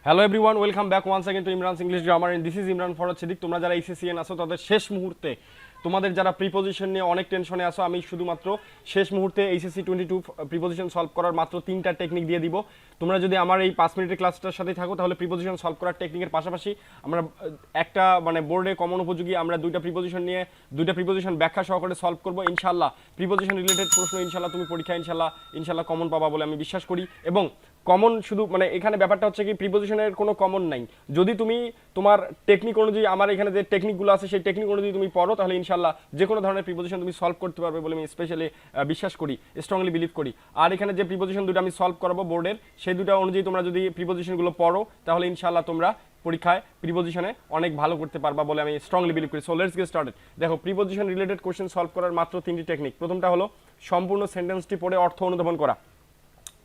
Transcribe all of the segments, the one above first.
Hello everyone, welcome back once again to Imran English grammar and this is Imran Farhad Siddique. তোমরা যারা HSC আসো তাদের শেষ মুহূর্তে তোমাদের যারা প্রিপোজিশন নিয়ে অনেক টেনশনে আসো, আমি শুধুমাত্র শেষ মুহূর্তে এইচএসসি 22 প্রিপোজিশন সলভ করার মাত্র 3টা টেকনিক দিয়ে দিব। তোমরা যদি আমার এই 5 মিনিটের ক্লাসটার সাথে থাকো তাহলে প্রিপোজিশন সলভ করার টেকনিকের পাশাপাশি আমরা একটা বোর্ডে কমন উপযোগী আমরা দুইটা প্রিপোজিশন নিয়ে দুইটা প্রিপোজিশন ব্যাখ্যা সহকারে সলভ করব ইনশাআল্লাহ। প্রিপোজিশন রিলেটেড প্রশ্ন ইনশাআল্লাহ তুমি পরীক্ষা ইনশাআল্লাহ কমন পাবা বলে আমি বিশ্বাস করি। এবং কমন শুধু এখানে ব্যাপারটা হচ্ছে কি, প্রিপোজিশনের কোনো কমন নাই। যদি তুমি তোমার টেকনিক অনুযায়ী আমার এখানে যে টেকনিকগুলো আছে সেই টেকনিক অনুযায়ী তুমি পড়ো তাহলে ইনশাআল্লাহ যে কোনো ধরনের প্রিপোজিশন তুমি সলভ করতে পারবে বলে আমি স্পেশালি বিশ্বাস করি, স্ট্রংলি বিলিভ করি। আর এখানে যে প্রিপোজিশন দুটো আমি সলভ করাবো বোর্ডের, সেই দুটো অনুযায়ী তোমরা যদি প্রিপোজিশনগুলো পড়ো তাহলে ইনশাআল্লাহ তোমরা পরীক্ষায় প্রিপোজিশনে অনেক ভালো করতে পারবা বলে আমি স্ট্রংলি বিলিভ করি। So let's get started. দেখো, প্রিপোজিশন রিলেটেড কোশ্চেন সলভ করার মাত্র 3টি টেকনিক। প্রথমটা হলো সম্পূর্ণ সেন্টেন্সটি পড়ে অর্থ অনুধাবন করা।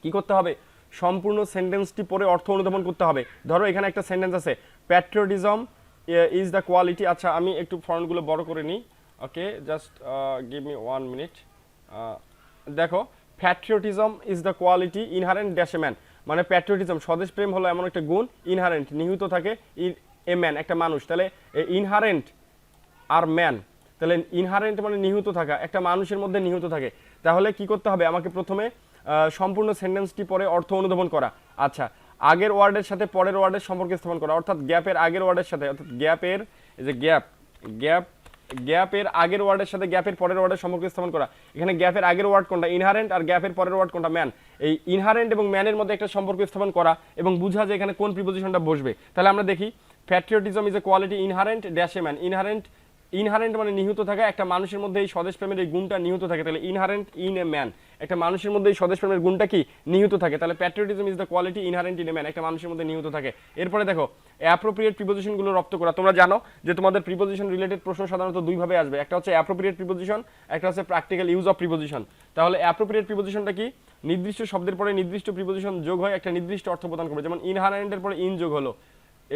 কি করতে হবে? সম্পূর্ণ সেন্টেন্সটি পড়ে অর্থ অনুধাবন করতে হবে। ধরো এখানে একটা সেন্টেন্স আছে, প্যাট্রিয়টিজম ইজ দ্য কোয়ালিটি। আচ্ছা, আমি একটু ফন্টগুলো বড় করে নিই। ওকে, জাস্ট গিভ মি 1 মিনিট। দেখো, patriotism is the quality inherent dash a man. মানে প্যাট্রিয়টিজম স্বদেশ প্রেম হলো এমন একটা গুণ, ইনহারেন্ট নিহিত থাকে, এ ম্যান একটা মানুষ। তাহলে ইনহারেন্ট আর ম্যান, তাহলে ইনহারেন্ট মানে নিহিত থাকা, একটা মানুষের মধ্যে নিহিত থাকে। তাহলে কি করতে হবে? আমাকে প্রথমে সম্পূর্ণ সেন্টেন্সটি পরে অর্থ অনুধাবন করা। আচ্ছা, আগের ওয়ার্ডের সাথে পরের ওয়ার্ডের সম্পর্ক স্থাপন করা, অর্থাৎ গ্যাপের আগের ওয়ার্ডের সাথে, অর্থাৎ গ্যাপের এই যে গ্যাপের আগের ওয়ার্ডের সাথে গ্যাপের পরের ওয়ার্ডের সম্পর্ক স্থাপন করা। এখানে গ্যাপের আগের ওয়ার্ড কোনটা? ইনহারেন্ট। আর গ্যাপের পরের ওয়ার্ড কোনটা? ম্যান। এই ইনহারেন্ট এবং ম্যানের মধ্যে একটা সম্পর্ক স্থাপন করা এবং বুঝা যে এখানে কোন প্রিপোজিশনটা বসবে। তাহলে আমরা দেখি, patriotism is a quality inherent dash a man. Inherent মানে নিহিত থাকা, একটা মানুষের মধ্যে এই স্বদেশ প্রেমের এই গুণটা নিহিত থাকে। তাহলে ইনহারেন্ট ইন এ ম্যান, একটা মানুষের মধ্যে এই স্বদেশ প্রেমের গুণটা কি নিহিত থাকে। তাহলে patriotism is the quality inherent in a man, একটা মানুষের মধ্যে নিহিত থাকে। এরপরে দেখো, অ্যাপ্রোপ্রিয়েট প্রিপোজিশনগুলো রপ্ত করা। তোমরা জানো যে তোমাদের প্রিপোজিশন রিলেটেড প্রশ্ন সাধারণত দুইভাবে আসবে, একটা হচ্ছে অ্যাপ্রোপ্রিয়েট প্রিপোজিশন, একটা হচ্ছে প্র্যাকটিক্যাল ইউজ অফ প্রিপোজিশন। তাহলে অ্যাপ্রোপ্রিয়েট প্রিপোজিশনটা কি? নির্দিষ্ট শব্দের পরে নির্দিষ্ট প্রিপোজিশন যোগ হয় একটা নির্দিষ্ট অর্থ প্রদান করবে। যেমন ইনহারেন্টের পরে ইন যোগ হলো,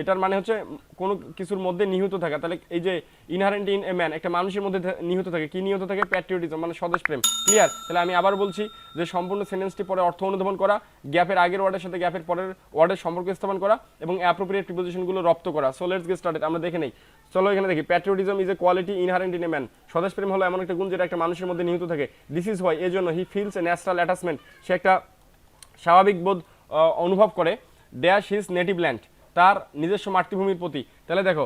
এটার মানে হচ্ছে কোনো কিছুর মধ্যে নিহিত থাকা। তাহলে এই যে ইনহারেন্ট ইন এ ম্যান, একটা মানুষের মধ্যে নিহিত থাকে, কি নিহিত থাকে? প্যাট্রিয়টিজম মানে স্বদেশ প্রেম। ক্লিয়ার? তাহলে আমি আবার বলছি যে সম্পূর্ণ সেন্টেন্সটি পরে অর্থ অনুধাবন করা, গ্যাপের আগের ওয়ার্ডের সাথে গ্যাপের পরের ওয়ার্ডের সম্পর্ক স্থাপন করা এবং অ্যাপ্রোপ্রিয়েট প্রিপোজিশনগুলো রপ্ত করা। So let's get started. আমরা দেখে নেই। চলো এখানে দেখি, patriotism is a quality inherent in a man. স্বদেশ প্রেম হলো এমন একটা গুণ যেটা একটা মানুষের মধ্যে নিহিত থাকে। দিস ইজ হোয়াই, এই জন্য he feels a natural attachment, সে একটা স্বাভাবিক বোধ অনুভব করে, ড্যাশ হিজ নেটিভ ল্যান্ড, তার নিজস্ব মাতৃভূমির প্রতি। তাহলে দেখো,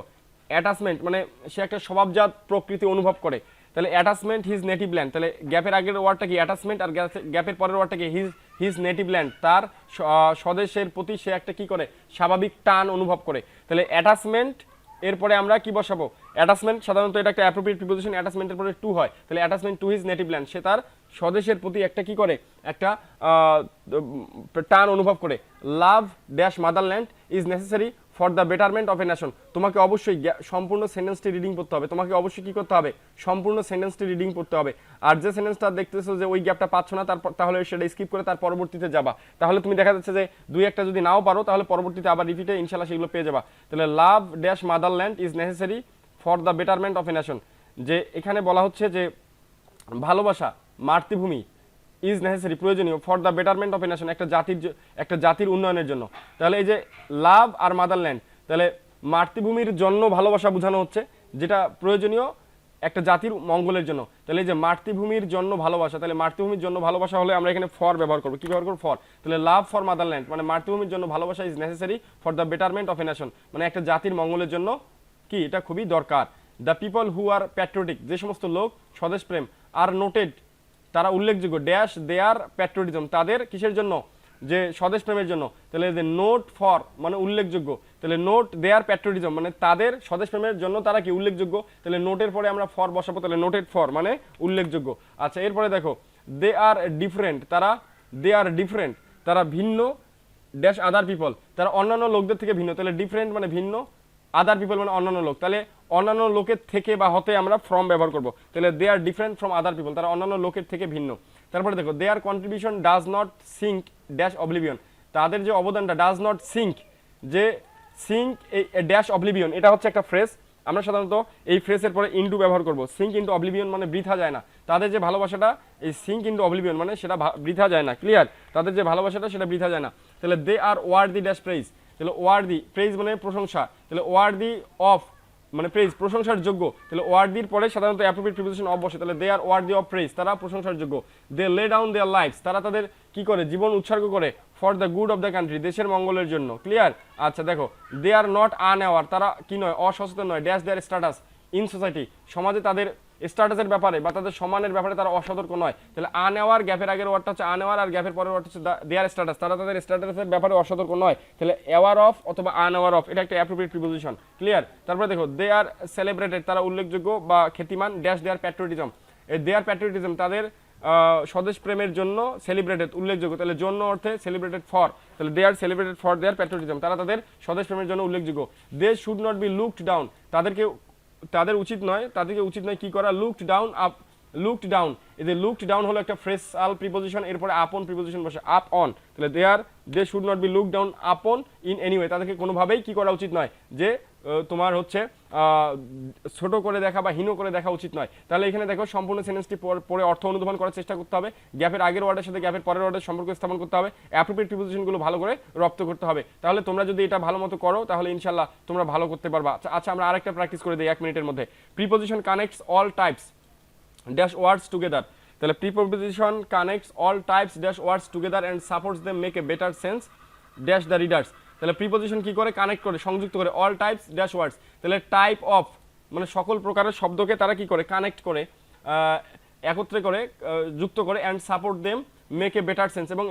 অ্যাটাচমেন্ট মানে সে একটা স্বভাবজাত প্রকৃতি অনুভব করে। তাহলে অ্যাটাচমেন্ট হিজ নেটিভ ল্যান্ড, তাহলে গ্যাপের আগের ওয়ার্ডটা কি? অ্যাটাচমেন্ট। আর গ্যাপের পরের ওয়ার্ডটা কি? হিজ নেটিভ ল্যান্ড, তার স্বদেশের প্রতি সে একটা কি করে? স্বাভাবিক টান অনুভব করে। তাহলে অ্যাটাচমেন্ট, এরপরে আমরা কি বসাবো? অ্যাটাচমেন্ট সাধারণত এটা একটা অ্যাপ্রোপ্রিয়েট প্রিপোজিশন, অ্যাটাচমেন্টের পরে টু হয়। তাহলে attachment to his native land, সে তার স্বদেশের প্রতি একটা কি করে? একটা টান অনুভব করে। Love dash motherland is necessary for the betterment of a nation. তোমাকে অবশ্যই সম্পূর্ণ সেন্টেন্সটি রিডিং করতে হবে। তোমাকে অবশ্যই কি করতে হবে? সম্পূর্ণ সেন্টেন্সটি রিডিং করতে হবে। আর যে সেন্টেন্সটা দেখতেছো যে ওই গ্যাপটা পাচ্ছ না, তাহলে সেটা স্কিপ করে তার পরবর্তীতে যাবা। তাহলে তুমি দেখা যাচ্ছে যে দুই একটা যদি নাও পারো তাহলে পরবর্তীতে আবার রিপিটে ইনশাল্লাহ সেগুলো পেয়ে যাবা। তাহলে love dash motherland is necessary for the betterment of a nation, যে এখানে বলা হচ্ছে যে ভালোবাসা মাতৃভূমি ইজ নেসেসারি প্রয়োজনীয় for the betterment of a nation, একটা জাতির উন্নয়নের জন্য। তাহলে এই যে লাভ আর মাদারল্যান্ড, তাহলে মাতৃভূমির জন্য ভালোবাসা বোঝানো হচ্ছে, যেটা প্রয়োজনীয় একটা জাতির মঙ্গলের জন্য। তাহলে এই যে মাতৃভূমির জন্য ভালোবাসা, তাহলে মাতৃভূমির জন্য ভালোবাসা হলে আমরা এখানে ফর ব্যবহার করবো। কি ব্যবহার করবো? ফর। তাহলে লাভ ফর মাদারল্যান্ড মানে মাতৃভূমির জন্য ভালোবাসা is necessary for the betterment of a nation, মানে একটা জাতির মঙ্গলের জন্য কি এটা খুবই দরকার। The people who are patriotic, যে সমস্ত লোক স্বদেশ প্রেম, আর নোটেড তারা উল্লেখযোগ্য, ড্যাশ দেয়ার প্যাট্রিয়টিজম, তাদের কিসের জন্য? যে স্বদেশ প্রেমের জন্য। তাহলে যে নোট ফর মানে উল্লেখযোগ্য, তাহলে নোট দেয়ার প্যাট্রিয়টিজম মানে তাদের স্বদেশ প্রেমের জন্য তারা কি উল্লেখযোগ্য। তাহলে নোটের পরে আমরা ফর বসাবো, তাহলে নোটেড ফর মানে উল্লেখযোগ্য। আচ্ছা, এরপরে দেখো, দে আর ডিফারেন্ট, তারা ভিন্ন ড্যাশ আদার পিপল, তারা অন্যান্য লোকদের থেকে ভিন্ন। তাহলে ডিফারেন্ট মানে ভিন্ন, আদার পিপল মানে অন্যান্য লোক। তাহলে অন্যান্য লোকের থেকে বা হতে আমরা ফ্রম ব্যবহার করব। তাহলে they are different from other people, তারা অন্যান্য লোকের থেকে ভিন্ন। তারপরে দেখো, their contribution does not sink dash oblivion, তাদের যে অবদানটা ডাজ নট সিঙ্ক, যে সিঙ্ক এই ড্যাশ অবলিভিয়ন, এটা হচ্ছে একটা ফ্রেজ। আমরা সাধারণত এই ফ্রেজের পরে ইনটু ব্যবহার করব। সিঙ্ক ইনটু অবলিভিয়ন মানে বৃথা যায় না। তাদের যে ভালোবাসাটা, এই সিঙ্ক ইনটু অবলিভিয়ন মানে সেটা বৃথা যায় না। ক্লিয়ার? তাদের যে ভালোবাসাটা সেটা বৃথা যায় না। তাহলে they R word the dash praise, তাহলে ওয়ার্দি, প্রেজ মানে প্রশংসা, তাহলে ওয়ার্দি অফ মানে প্রেজ প্রশংসার যোগ্য, তাহলে ওয়ার্দির পরে সাধারণত অ্যাপ্রোপ্রিয়েট প্রিপোজিশন অফ বসে, তাহলে they R worthy of praise, তারা প্রশংসার যোগ্য। দে লে ডাউন দেয়ার লাইফস, তারা তাদের কি করে জীবন উৎসর্গ করে for the good of the country, দেশের মঙ্গলের জন্য। ক্লিয়ার? আচ্ছা দেখো, দে আর নট আনঅ্যাওয়ার, তারা কি নয়, অসচেতন নয়, dash their status in society, সমাজে তাদের স্ট্যাটাসের ব্যাপারে বা তাদের সম্মানের ব্যাপারে তারা অসতর্ক নয়। তাহলে আনঅ্যাওয়ার, গ্যাপের আগের ওয়ার্ডটা হচ্ছে আনঅ্যাওয়ার আর গ্যাপের পরের ওয়ার্ড হচ্ছে দেয়ার স্ট্যাটাস, তারা তাদের স্ট্যাটাসের ব্যাপারে অসতর্ক নয়। তাহলে অ্যাওয়ার অফ অথবা আনঅ্যাওয়ার অফ, এটা একটা অ্যাপ্রোপ্রিয়েট প্রিপোজিশন। ক্লিয়ার? তারপরে দেখো, দে আর সেলিব্রেটেড, তারা উল্লেখযোগ্য বা খ্যাতিমান, ড্যাশ দেয়ার প্যাট্রিয়টিজম, দেয়ার প্যাট্রিয়টিজম তাদের স্বদেশ প্রেমের জন্য, সেলিব্রেটেড উল্লেখযোগ্য, তাহলে জন্য অর্থে সেলিব্রেটেড ফর, তাহলে they are celebrated for their patriotism, তারা তাদের স্বদেশ প্রেমের জন্য উল্লেখযোগ্য। They should not be looked down, তাদের উচিত নয়, তাদেরকে উচিত নয় কি করা, looked down up, looked down, এই যে লুকড ডাউন হলো একটা ফ্রেশাল প্রিপোজিশন, এরপরে আপন প্রিপোজিশন বসে, আপ অন, তাহলে they should not be looked down upon in anyway, তাদেরকে কোনোভাবেই কি করা উচিত নয়, যে তোমার হচ্ছে ছোট করে দেখা বা হীন করে দেখা উচিত নয়। তাহলে এখানে দেখো সম্পূর্ণ সেন্টেন্সটি পড়ে অর্থ অনুধাবন করার চেষ্টা করতে হবে, গ্যাপের আগের ওয়ার্ডের সাথে গ্যাপের পরের ওয়ার্ডের সম্পর্ক স্থাপন করতে হবে, অ্যাপ্রোপ্রিয়েট প্রিপোজিশনগুলো ভালো করে রপ্ত করতে হবে। তাহলে তোমরা যদি এটা ভালো মতো করো তাহলে ইনশাল্লাহ তোমরা ভালো করতে পারবা। আচ্ছা আমরা আরেকটা প্র্যাকটিস করে দিই 1 মিনিটের মধ্যে। Preposition connects all types dash words together, তাহলে preposition connects all types dash words together and supports them make a better sense dash the readers, তাহলে প্রিপোজিশন কি করে, কানেক্ট করে, সংযুক্ত করে, অল টাইপস ড্যাশ ওয়ার্ডস, তাহলে টাইপ অফ মানে সকল প্রকারের শব্দকে তারা কি করে, কানেক্ট করে, একত্রে করে, যুক্ত করে, and support them make a better sense, এবং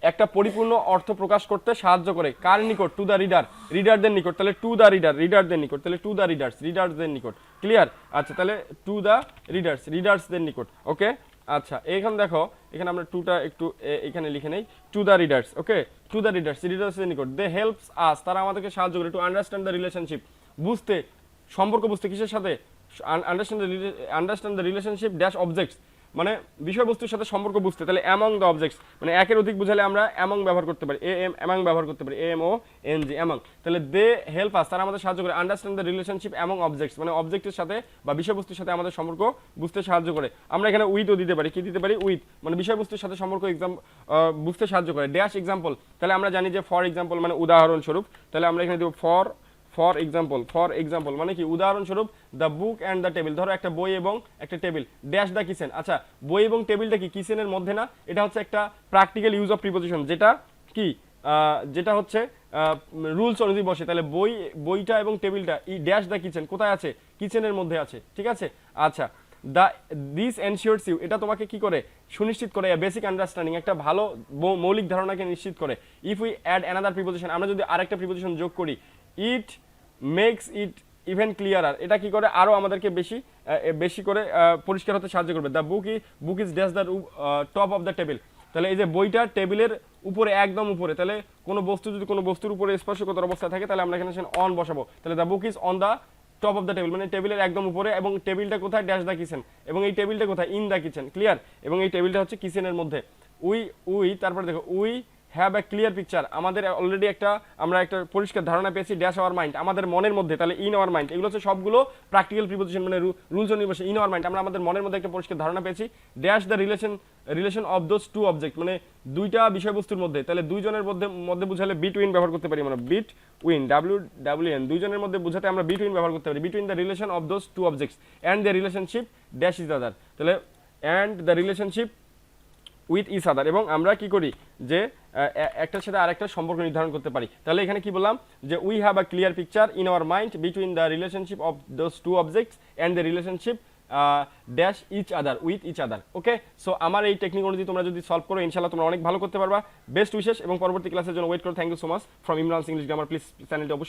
একটা পরিপূর্ণ অর্থ প্রকাশ করতে সাহায্য করে, কার নিকট, টু দ্য রিডার, রিডারদের নিকট, তাহলে টু দ্য রিডার, রিডারদের নিকট, তাহলে টু দ্য রিডার্স, রিডার্সদের নিকট। ক্লিয়ার? আচ্ছা তাহলে টু দ্য রিডার্স, রিডার্সদের নিকট। ওকে আচ্ছা এইখানে দেখো, এখানে আমরা টুটা একটু এখানে লিখে নেই, to the readers. Okay to the readers, রিডার্সদের নিকট। দে হেল্পস আস, তারা আমাদেরকে সাহায্য করে, টু আন্ডারস্ট্যান্ড দ্য রিলেশনশিপ, বুঝতে, সম্পর্ক বুঝতে, কিসের সাথে, understand the relationship dash objects, মানে বিষয়বস্তুর সাথে সম্পর্ক বুঝতে, তাহলে অ্যামং দ্য অবজেক্টস, মানে একের অধিক বুঝালে আমরা অ্যামং ব্যবহার করতে পারি, অ্যামং ব্যবহার করতে পারি, AMONG অ্যামং, তাহলে দে হেল্প আস, তারা আমাদের সাহায্য করে, understand the relationship among objects, মানে অবজেক্টের সাথে বা বিষয়বস্তুর সাথে আমাদের সম্পর্ক বুঝতে সাহায্য করে। আমরা এখানে উইথও দিতে পারি, কি দিতে পারি, উইথ, মানে বিষয়বস্তুর সাথে সম্পর্ক বুঝতে সাহায্য করে, ড্যাশ এক্সাম্পল, তাহলে আমরা জানি যে ফর এক্সাম্পল মানে উদাহরণস্বরূপ, তাহলে আমরা এখানে দেব ফর এক্সাম্পল মানে কি, উদাহরণস্বরূপ, the book and the table, ধরো একটা বই এবং একটা টেবিল, ড্যাশ দ্য কিচেন, আচ্ছা বই এবং টেবিলটা কি কিচেনের মধ্যে না, এটা হচ্ছে একটা প্র্যাকটিক্যাল ইউজ অফ প্রিপোজিশন, যেটা কি যেটা হচ্ছে রুলস অনুযায়ী বসে, তাহলে বইটা এবং টেবিলটা ড্যাশ দ্য কিচেন কোথায় আছে, কিচেনের মধ্যে আছে। ঠিক আছে? আচ্ছা দিস এনশিওরস ইউ, এটা তোমাকে কি করে, সুনিশ্চিত করে, বেসিক আন্ডারস্ট্যান্ডিং, একটা ভালো মৌলিক ধারণাকে নিশ্চিত করে। If we add another preposition, আমরা যদি আরেকটা প্রিপোজিশন যোগ করি, ইট মেক্স ইট ইভেন ক্লিয়ারার, এটা কি করে, আরও আমাদেরকে বেশি করে পরিষ্কার হতে সাহায্য করবে। The book is dash the top of the table, তাহলে এই যে বইটা টেবিলের উপরে, একদম উপরে, তাহলে কোনো বস্তু যদি কোনো বস্তুর উপরে স্পর্শকাতর অবস্থা থাকে তাহলে আমরা এখানে অন বসাবো, তাহলে the book is on the top of the table, মানে টেবিলের একদম উপরে, এবং টেবিলটা কোথায়, ড্যাশ দ্য কিচেন, এবং এই টেবিলটা কোথায়, ইন দ্য কিচেন। ক্লিয়ার? এবং এই টেবিলটা হচ্ছে কিচেনের মধ্যে। তারপরে দেখো we have a clear picture, আমাদের অলরেডি আমরা একটা পরিষ্কার ধারণা পেয়েছি, ড্যাশ আওয়ার মাইন্ড, আমাদের মনের মধ্যে, তাহলে ইন আওয়ার মাইন্ড, এগুলো হচ্ছে সবগুলো প্র্যাকটিক্যাল প্রিপোজিশন, মানে রুলস অনুযায়ী বসে, ইন আওয়ার মাইন্ড, আমরা আমাদের মনের মধ্যে একটা পরিষ্কার ধারণা পেয়েছি, dash the relation of those two object, মানে দুইটা বিষয়বস্তুর মধ্যে, তাহলে দুইজনের মধ্যে বুঝালে বিটুইন ব্যবহার করতে পারি, মানে বিটউইন, WWN, দুইজনের মধ্যে বুঝাতে আমরা বিটুইন ব্যবহার করতে পারি, between the relation of those two objects and the relationship dash is other, তাহলে and the relationship with each other, এবং আমরা কি করি যে একটার সাথে আরেকটা সম্পর্ক নির্ধারণ করতে পারি। তাহলে এখানে কি বললাম যে we have a clear picture in our mind between the relationship of those two objects and the relationship dash each other with each other. Okay, so আমার এই টেকনিক অনুযায়ী তোমরা যদি সলভ করো ইনশাল্লাহ তোমরা অনেক ভালো করতে পারবা। বেস্ট উইশেস এবং পরবর্তী ক্লাসের জন্য ওয়েট করো। Thank you so much from Imran English grammar. Please চ্যানেলটি অবশ্যই